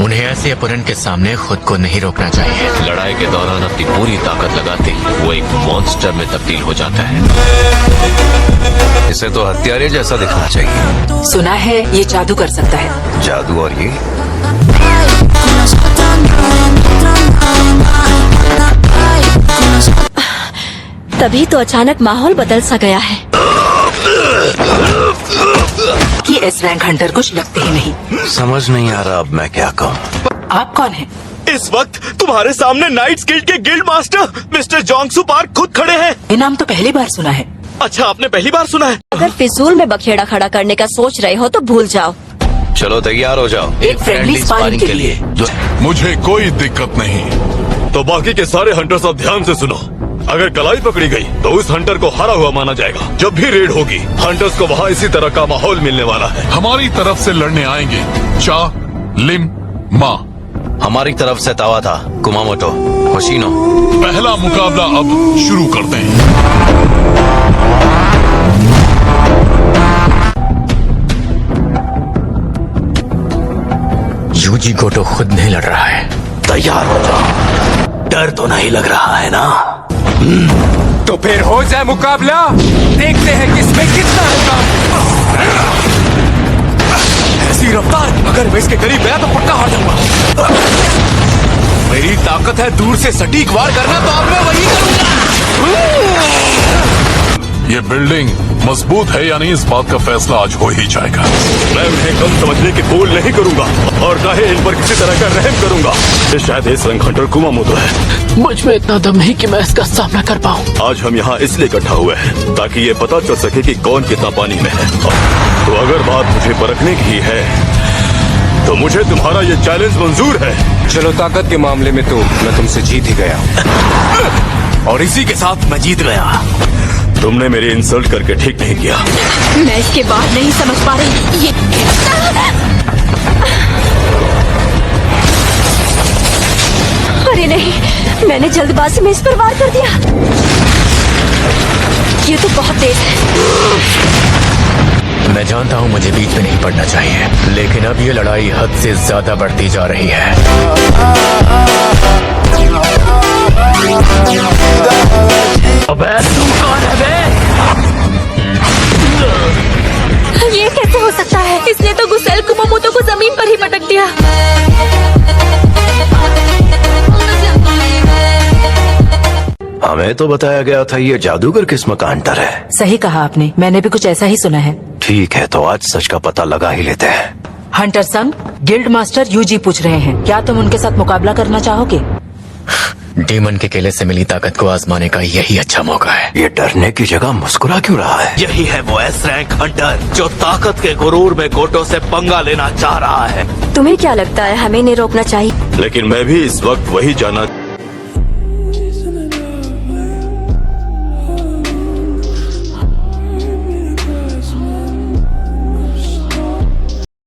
उन्हें ऐसे अपोनेंट के सामने खुद को नहीं रोकना चाहिए। लड़ाई के दौरान अपनी पूरी ताकत लगाते वो एक मॉन्स्टर में तब्दील हो जाता है। इसे तो हत्यारे जैसा दिखना चाहिए। सुना है ये जादू कर सकता है। जादू? और ये तभी तो अचानक माहौल बदल सा गया है कि एस रैंक हंटर कुछ लगते ही नहीं। समझ नहीं आ रहा अब मैं क्या कहूँ। आप कौन हैं? इस वक्त तुम्हारे सामने नाइट्स गिल्ड के गिल्ड मास्टर मिस्टर जोंगसू पार्क खुद खड़े हैं। ये नाम तो पहली बार सुना है। अच्छा, आपने पहली बार सुना है? अगर फिजूल में बखेड़ा खड़ा करने का सोच रहे हो तो भूल जाओ। चलो तैयार हो जाओ एक फ्रेंडली स्पारिंग के लिए। मुझे कोई दिक्कत नहीं। तो बाकी के सारे हंटर्स अब ध्यान से सुनो। अगर कलाई पकड़ी गई तो उस हंटर को हारा हुआ माना जाएगा। जब भी रेड होगी हंटर्स को वहाँ इसी तरह का माहौल मिलने वाला है। हमारी तरफ से लड़ने आएंगे चा, लिम, मा। हमारी तरफ से तावा था, कुमामोटो, होशिनो। पहला मुकाबला अब शुरू करते हैं। यूजी गोटो खुद नहीं लड़ रहा है। तैयार हो जाओ। डर तो नहीं लग रहा है ना? तो फिर हो जाए मुकाबला। देखते हैं किसमें कितना है। ऐसी रफ्तार, अगर मैं इसके करीब गया तो पक्का हार जाऊंगा। मेरी ताकत है दूर से सटीक वार करना, तो अब मैं वही करूंगा। ये बिल्डिंग मजबूत है या नहीं, इस बात का फैसला आज हो ही जाएगा। मैं उन्हें कम समझने की भूल नहीं करूंगा और चाहे इन पर किसी तरह का रहम करूंगा। ये शायद इस रंग हंटर कुमामोटो है। मुझ में इतना दम नहीं कि मैं इसका सामना कर पाऊं। आज हम यहाँ इसलिए इकट्ठा हुए हैं ताकि ये पता चल सके कि कौन कितना पानी में है। तो अगर बात मुझे परखने की है तो मुझे तुम्हारा ये चैलेंज मंजूर है। चलो, ताकत के मामले में तो मैं तुमसे जीत ही गया और इसी के साथ मैं जीत गया। तुमने मेरी इंसल्ट करके ठीक नहीं किया। मैं इसके बाद नहीं समझ पा रही। ये अरे नहीं, मैंने जल्दबाजी में इस पर वार कर दिया। ये तो बहुत तेज है। मैं जानता हूँ मुझे बीच में नहीं पड़ना चाहिए, लेकिन अब ये लड़ाई हद से ज्यादा बढ़ती जा रही है। अबे तू कौन है बे? ये कैसे हो सकता है? इसने तो गुसेल कुमामोटो को जमीन पर ही पटक दिया। हमें तो बताया गया था ये जादूगर किस्म का हंटर है। सही कहा आपने, मैंने भी कुछ ऐसा ही सुना है। ठीक है, तो आज सच का पता लगा ही लेते हैं। हंटर संग, गिल्ड मास्टर यूजी पूछ रहे हैं, क्या तुम उनके साथ मुकाबला करना चाहोगे? डीमन के किले से मिली ताकत को आजमाने का यही अच्छा मौका है। ये डरने की जगह मुस्कुरा क्यों रहा है? यही है वो एस रैंक हंटर जो ताकत के गुरूर में गोटो से पंगा लेना चाह रहा है। तुम्हें क्या लगता है हमें इन्हें रोकना चाहिए? लेकिन मैं भी इस वक्त वही जाना